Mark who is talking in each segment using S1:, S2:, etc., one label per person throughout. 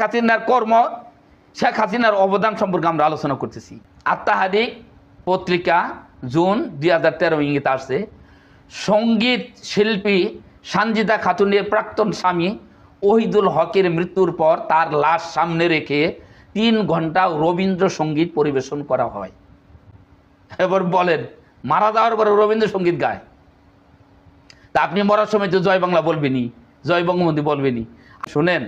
S1: হাসিনার কর্ম, শেখ হাসিনার অবদান সম্পর্কে আমরা আলোচনা করতেছি। আত্মাহারি পত্রিকা জুন 2013 ইঙ্গিত আসছে, সঙ্গীত শিল্পী সানজিদা খাতুনের প্রাক্তন স্বামী ওহিদুল হকের মৃত্যুর পর তার লাশ সামনে রেখে 3 ঘন্টা রবীন্দ্রসঙ্গীত পরিবেশন করা হয়। এবার বলেন, মারা যাওয়ার পরে রবীন্দ্রসঙ্গীত গায়, তা আপনি মরার সময় তো জয় বাংলা বলবেনি, জয় বঙ্গবন্ধু বলবেনি। শুনেন,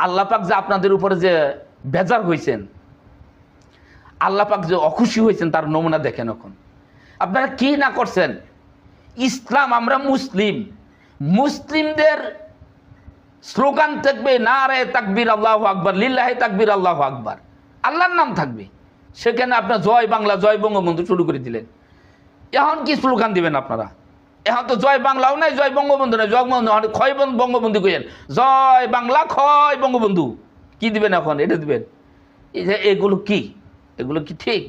S1: আল্লাহ পাক যে আপনাদের উপরে যে বেজার হয়েছেন, আল্লাহ পাক যে অখুশি হয়েছেন, তার নমুনা দেখেন। এখন আপনারা কি না করছেন। ইসলাম, আমরা মুসলিম, মুসলিমদের স্লোগান থাকবে নারে তাকবীর আল্লাহু আকবার, লিল্লাহি তাকবীর আল্লাহু আকবার, আল্লাহর নাম থাকবে। সেখানে আপনার জয় বাংলা, জয় বঙ্গবন্ধু শুরু করে দিলেন। এখন কি স্লোগান দিবেন আপনারা? এখন তো জয় বাংলাও নাই, জয় বঙ্গবন্ধু নাই, জয় বঙ্গবন্ধু ক্ষয় বঙ্গবন্ধু কইেন, জয় বাংলা ক্ষয় বঙ্গবন্ধু। কি দিবেন এখন? এটা দিবেন? এগুলো কি? এগুলো কি ঠিক?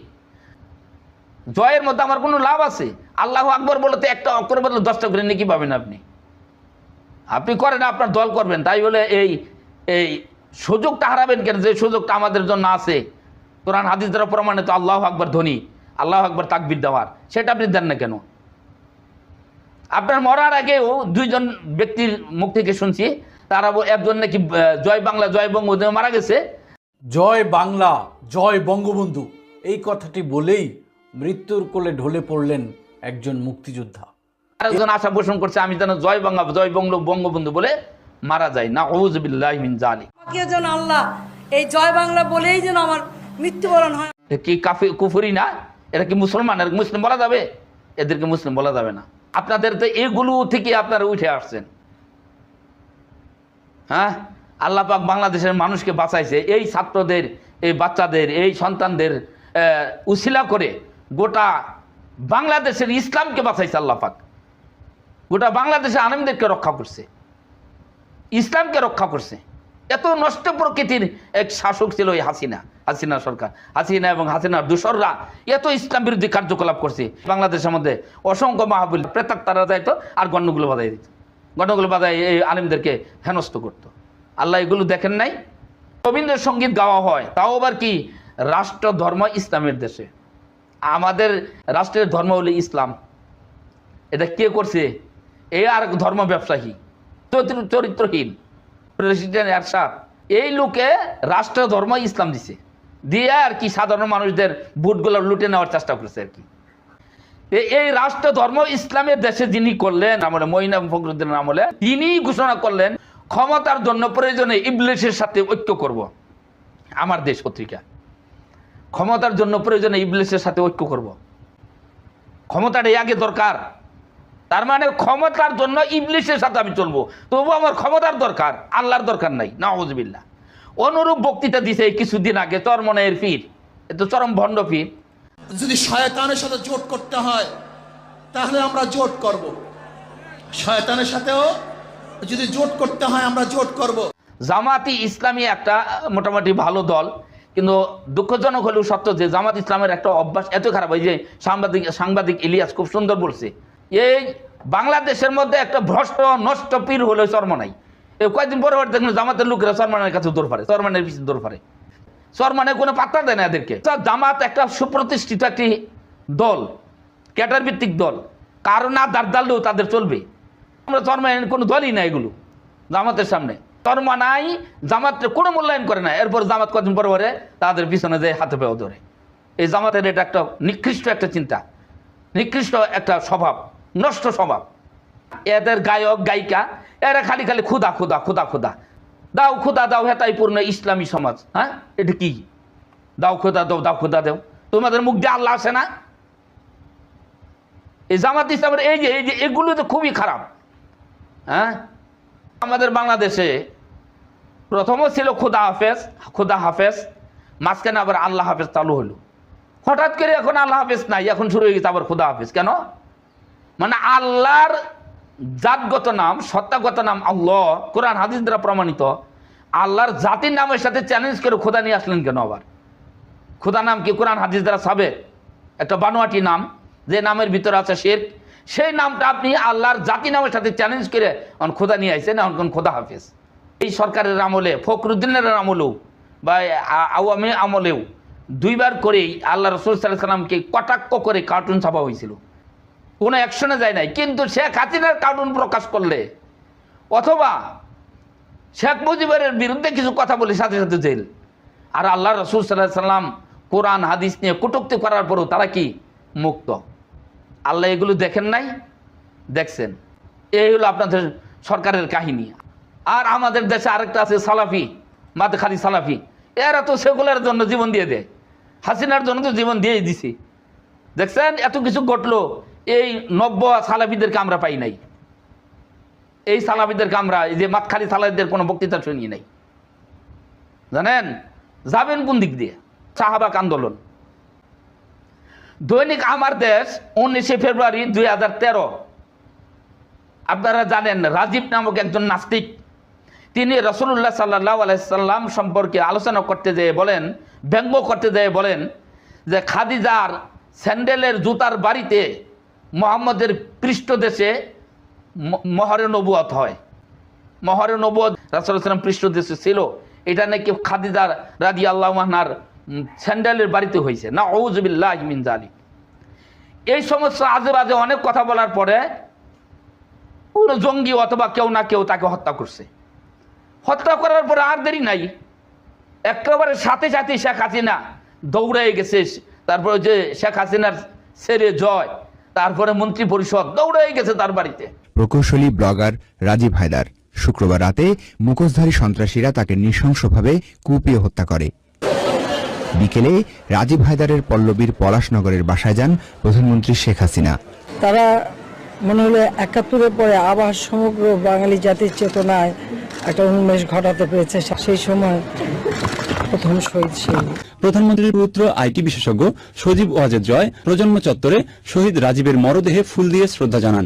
S1: জয়ের মধ্যে আমার কোনো লাভ আছে? আল্লাহু আকবার বলতে একটা অক্ষরের বদলে 10টা করে নাকি পাবেন আপনি? আপনি করেন, আপনার দল করবেন, তাই বলে এই সুযোগটা হারাবেন কেন? যে সুযোগটা আমাদের জন্য আছে, কোরআন হাদিস দ্বারা প্রমাণিত আল্লাহু আকবার ধ্বনি, আল্লাহু আকবার তাকবীর দেওয়ার, সেটা আপনি দেন না কেন? আপনার মরার আগেও 2 জন ব্যক্তির মুখ থেকে শুনছি, তারা একজন নাকি জয় বাংলা জয় বঙ্গবন্ধু মারা গেছে।
S2: জয় বাংলা জয় বঙ্গবন্ধু এই কথাটি বলেই মৃত্যুর কোলে ঢলে পড়লেন একজন মুক্তিযোদ্ধা।
S1: আরেকজন আশা পোষণ করছে আমি যেন জয় বাংলা জয় বঙ্গবন্ধু বলে মারা যায়। নাউযু বিল্লাহি মিন যালিক।
S3: যেন আল্লাহ এই জয় বাংলা বলেই যেন আমার মৃত্যুবরণ হয়।
S1: কি কাফির কুফরি না? এটা কি মুসলমান? এর মুসলিম বলা যাবে? এদেরকে মুসলিম বলা যাবে না। আপনাদের তো এগুলো থেকে আপনারা উঠে আসছেন। হ্যাঁ, আল্লাহ পাক বাংলাদেশের মানুষকে বাঁচাইছে, এই ছাত্রদের, এই বাচ্চাদের, এই সন্তানদের উসিলা করে গোটা বাংলাদেশের ইসলামকে বাঁচাইছে আল্লাহ পাক। গোটা বাংলাদেশের আলেমদেরকে রক্ষা করছে, ইসলামকে রক্ষা করছে। এত নষ্ট প্রকৃতির এক শাসক ছিল ওই হাসিনা সরকার, হাসিনা এবং হাসিনার দোসররা এত ইসলাম বিরোধী কার্যকলাপ করছে। বাংলাদেশের মধ্যে অসংখ্য মাহফিল প্রেতাক তারা যাইতো আর গণ্ডগুলো বাজাই দিত, গণ্ডগুলো বাজাই এই আলেমদেরকে হেনস্থ করতো। আল্লাহ এগুলো দেখেন নাই? রবীন্দ্রসঙ্গীত গাওয়া হয়, তাও আবার কি রাষ্ট্র ধর্ম ইসলামের দেশে। আমাদের রাষ্ট্রের ধর্ম হলো ইসলাম। এটা কে করছে? এই আর ধর্ম ব্যবসায়ী, চরিত্রহীন প্রেসিডেন্ট এরশাদ, এই লোকে রাষ্ট্র ধর্ম ইসলাম দিছে, দিয়ে আর কি সাধারণ মানুষদের ভোটগুলো লুটে নেওয়ার চেষ্টা করছে আর কি। এই রাষ্ট্র ধর্ম ইসলামের দেশে যিনি করলেন আমলে, মঈন ফখরুদ্দিনের আমলে, তিনি ঘোষণা করলেন ক্ষমতার জন্য প্রয়োজনে ইবলিসের সাথে ঐক্য করব। আমার দেশ পত্রিকা, ক্ষমতার জন্য প্রয়োজনে ইবলিসের সাথে ঐক্য করব। ক্ষমতাটাই আগে দরকার। তার মানে ক্ষমতার জন্য ইবলিসের সাথে আমি চলবো, তবু আমার ক্ষমতার দরকার, আল্লাহর দরকার নাই। নাউযুবিল্লাহ। অনুরূপ বক্তৃতা দিছে কিছুদিন আগে চরমনের পীর, এত চরম ভণ্ড পীর।
S4: যদি শয়তানের সাথে জোট করতে হয় তাহলে আমরা জোট করব, শয়তানের সাথেও যদি জোট করতে হয় আমরা জোট করব।
S1: জামাতি ইসলামী একটা মোটামুটি ভালো দল, কিন্তু দুঃখজনক হলেও সত্য যে জামাত ইসলামের একটা অভ্যাস এত খারাপ। এই যে সাংবাদিক ইলিয়াস খুব সুন্দর বলছে, এই বাংলাদেশের মধ্যে একটা ভ্রষ্ট নষ্ট পীর হলো চরমনাই। এই কয়েকদিন পরে দেখলেন জামাতের লোকেরা চরমানের কাছে দৌড় পারে, চরমানের পিছনে দৌড় পারে, চরমানের কোনো পাত্তা দেয় না এদেরকে। জামাত একটা সুপ্রতিষ্ঠিত একটি দল, ক্যাডার ভিত্তিক দল, কারো না দাঁড় দাঁড়লেও তাদের চলবে। আমরা চরমানের কোনো দলই না এগুলো জামাতের সামনে। চরমানাই জামাতের কোনো মূল্যায়ন করে না, এরপর জামাত কদিন পরে পরে তাদের পিছনে যায় হাতে পেয়ে ধরে। এই জামাতের এটা একটা নিকৃষ্ট একটা চিন্তা, নিকৃষ্ট একটা স্বভাব, নষ্ট স্বভাব। এদের গায়ক গায়িকা এরা খালি খালি খুদা খুদা খুদা খুদা দাও, খুদা দাও, হেতাই পূর্ণ ইসলামী সমাজ। হ্যাঁ, এটা কি? দাও খুদা দাও, দাও খুদা দাও, তোমাদের মুখ দিয়ে আল্লাহ আসে না? এই জামাত ইসলামের এই যে এগুলো তো খুবই খারাপ। হ্যাঁ, আমাদের বাংলাদেশে প্রথমও ছিল খুদা হাফেজ, মাঝখানে আবার আল্লাহ হাফেজ চালু হলো। হঠাৎ করে এখন আল্লাহ হাফেজ নাই, এখন শুরু হয়ে গেছে আবার খুদা হাফেজ। কেন? মানে আল্লাহর জাতগত নাম, সত্তাগত নাম আল্লাহ, কোরআন হাদিস দ্বারা প্রমাণিত। আল্লাহর জাতির নামের সাথে চ্যালেঞ্জ করে খোদা নিয়ে আসলেন কেন? আবার খোদা নাম কি কোরআন হাদিস দ্বারা সাবেক? একটা বানোয়াটি নাম, যে নামের ভিতরে আছে শিরক, সেই নামটা আপনি আল্লাহর জাতি নামের সাথে চ্যালেঞ্জ করে খোদা নিয়ে আসছেন, এখন খোদা হাফেজ। এই সরকারের আমলে, ফখরুদ্দিনের আমলেও বা আওয়ামী আমলেও দুইবার করেই আল্লাহ রসুল সাল্লাল্লাহু আলাইহি সাল্লামকে কটাক্ষ করে কার্টুন ছাপা হয়েছিল, কোনো অ্যাকশনে যায় নাই। কিন্তু শেখ হাসিনার কার্টুন প্রকাশ করলে অথবা শেখ মুজিবের বিরুদ্ধে কিছু কথা বলে সাথে সাথে জেল। আর আল্লাহ রসুল সাল্লাল্লাহু আলাইহি সাল্লাম কোরআন হাদিস নিয়ে কটূক্তি করার পরও তারা কি মুক্ত? আল্লাহ এগুলো দেখেন নাই? দেখছেন। এই হলো আপনাদের সরকারের কাহিনী। আর আমাদের দেশে আরেকটা আছে সালাফি, মাদখালি সালাফি, এরা তো সেগুলোর জন্য জীবন দিয়ে দেয়, হাসিনার জন্য তো জীবন দিয়েই দিছি। দেখছেন এত কিছু ঘটলো, এই নব্য সালাফিদেরকে আমরা পাই নাই। এই সালাফিদেরকে আমরা, এই যে মাদখালি সালাফিদের কোনো বক্তৃতা শুনিয়ে নাই। জানেন যাবেন কোন দিক দিয়ে? শাহবাগ আন্দোলন, দৈনিক আমার দেশ 19শে ফেব্রুয়ারি 2013। আপনারা জানেন রাজীব নামক একজন নাস্তিক, তিনি রাসূলুল্লাহ সাল্লাল্লাহু আলাইহি সাল্লাম সম্পর্কে আলোচনা করতে যেয়ে বলেন, ব্যঙ্গ করতে যেয়ে বলেন যে খাদিজার স্যান্ডেলের জুতার বাড়িতে মুহাম্মদের পৃষ্ঠদেশে মহরে নবুয়ত হয়। মহরে নবুয়ত রাসূলুল্লাহ সাল্লাল্লাহু আলাইহি ওয়াসাল্লাম পৃষ্ঠদেশে ছিল, এটা নাকি খাদিজার রাদিয়াল্লাহু আনহার স্যান্ডেলের বাড়িতে হয়েছে। নাউযু বিল্লাহি মিন যালিক। এই সমস্ত আজে বাজে অনেক কথা বলার পরে কোনো জঙ্গি অথবা কেউ না কেউ তাকে হত্যা করছে। হত্যা করার পরে আর দেরি নাই, একেবারে সাথে সাথে শেখ হাসিনা দৌড়ে গেছে। তারপরে যে শেখ হাসিনার ছেড়ে জয়, তারপরে মন্ত্রী পরিষদ দৌড়ে গেছে তার বাড়িতে।
S5: প্রকৌশলী ব্লগার রাজীব হায়দার শুক্রবার রাতে মুখোশধারী সন্ত্রাসীরা তাকে নৃশংসভাবে কুপিয়ে হত্যা করে। বিকেলে রাজীব হায়দারের পল্লবীর পলাশনগরের বাসায় যান প্রধানমন্ত্রী শেখ হাসিনা।
S6: তারা মনে হলো ৭১-এর পরে আবার সমগ্র বাঙালি জাতির চেতনায় একটা উন্মেষ ঘটাতে পেরেছে। সেই সময় প্রথম শহীদ সেই
S7: প্রধানমন্ত্রীর পুত্র আইটি বিশেষজ্ঞ সজীব ওয়াজেদ জয় প্রজন্ম চত্বরে শহীদ রাজীবের মরদেহে ফুল দিয়ে শ্রদ্ধা জানান।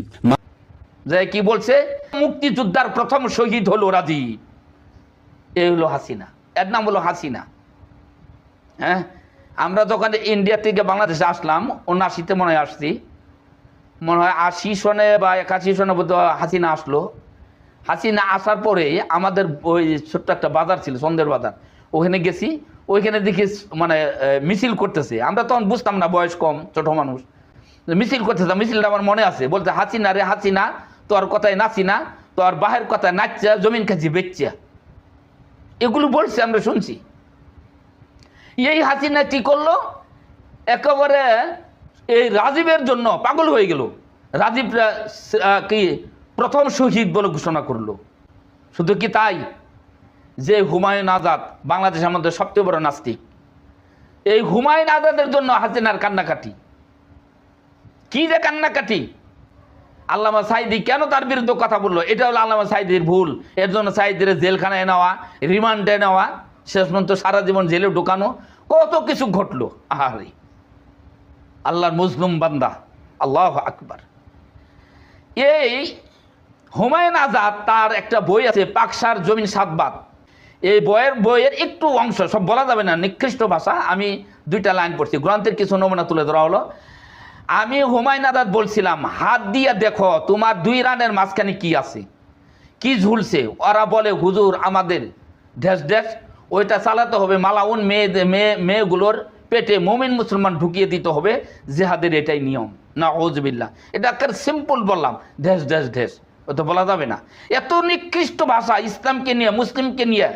S1: যে কি বলছে, মুক্তিযোদ্ধার প্রথম শহীদ হলো রাজীব। এই হলো হাসিনা, এর নাম হলো হাসিনা। হ্যাঁ, আমরা যখন ইন্ডিয়া থেকে বাংলাদেশে আসলাম ৭৯-তে মনে হয় আসছি, মনে হয় ৮০ সনে বা ৮১ সনে বোধ হাসিনা আসলো। হাসিনা আসার পরে আমাদের ওই ছোট্ট একটা বাজার ছিল, সন্ধ্যের বাজার, ওখানে গেছি। ওইখানে দেখি মানে মিছিল করতেছে। আমরা তখন বুঝতাম না, বয়স কম, ছোট মানুষ। মিছিল করতেছে, মিছিলটা আমার মনে আছে। বলতে হাসিনা রে হাসিনা, তোর কথায় নাচি না, তোর বাহের কথায় নাচা, জমিন খাচ্ছি বেচা, এগুলো বলছে, আমরা শুনছি। এই হাসিনা কি করলো, একেবারে এই রাজীবের জন্য পাগল হয়ে গেল। রাজীব কি প্রথম শহীদ বলে ঘোষণা করলো। শুধু কি তাই, যে হুমায়ুন আজাদ বাংলাদেশের মধ্যে সবচেয়ে বড় নাস্তিক, এই হুমায়ুন আজাদের জন্য হাসিনার কান্নাকাটি। কি যে কান্নাকাটি! আল্লামা সাঈদী কেন তার বিরুদ্ধে কথা বললো, এটা হলো আল্লামা সাঈদীর ভুল। এর জন্য সাঈদীর জেলখানায় নেওয়া, রিমান্ডে নেওয়া, শেষ পর্যন্ত সারা জীবন জেলে ঢুকানো, কত কিছু ঘটলো। আহারে আল্লাহর মজলুম বান্দা, আল্লাহু আকবার। এই হুমায়ুন আজাদ তার একটা বই আছে, পাকসার জমিন সাতবাদ। এই বইয়ের একটু অংশ, সব বলা যাবে না, নিকৃষ্ট ভাষা। আমি 2টা লাইন পড়ছি, গ্রন্থের কিছু নমুনা তুলে ধরা হলো। আমি হুমায়ুন আজাদ বলছিলাম, হাত দিয়ে দেখো তোমার 2 রানের মাঝখানে কি আছে, কি ঝুলছে। ওরা বলে হুজুর আমাদের ড্যাশ ড্যাশ, ওইটা চালাতে হবে, মালাউন মেয়েগুলোর পেটে মুমিন মুসলমান ঢুকিয়ে দিতে হবে, জিহাদের এটাই নিয়ম। নাউযুবিল্লাহ। এটা একটা সিম্পল বললাম, ড্যাশ ড্যাশ ড্যাশ, ও তো বলা যাবে না। এত নিকৃষ্ট ভাষা, ইসলামকে নিয়ে, মুসলিমকে নিয়ে,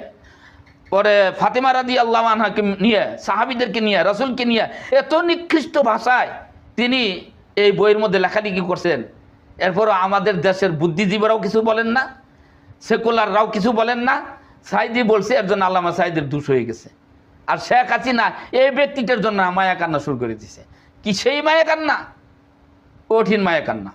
S1: পরে ফাতেমা রাদিয়াল্লাহু আনহাকে নিয়ে, সাহাবীদেরকে নিয়ে, রাসূলকে নিয়ে এত নিকৃষ্ট ভাষায় তিনি এই বইয়ের মধ্যে লেখালেখি করছেন। এরপরও আমাদের দেশের বুদ্ধিজীবীরাও কিছু বলেন না, সেকুলাররাও কিছু বলেন না। সাঈদী বলছে, এর জন্য আল্লামা সাঈদীর দোষ হয়ে গেছে। আর শেখ হাসিনা এই ব্যক্তিটার জন্য মায়া কান্না শুরু করে দিছে। কি সেই মায়া কান্না, কঠিন মায়া কান্না।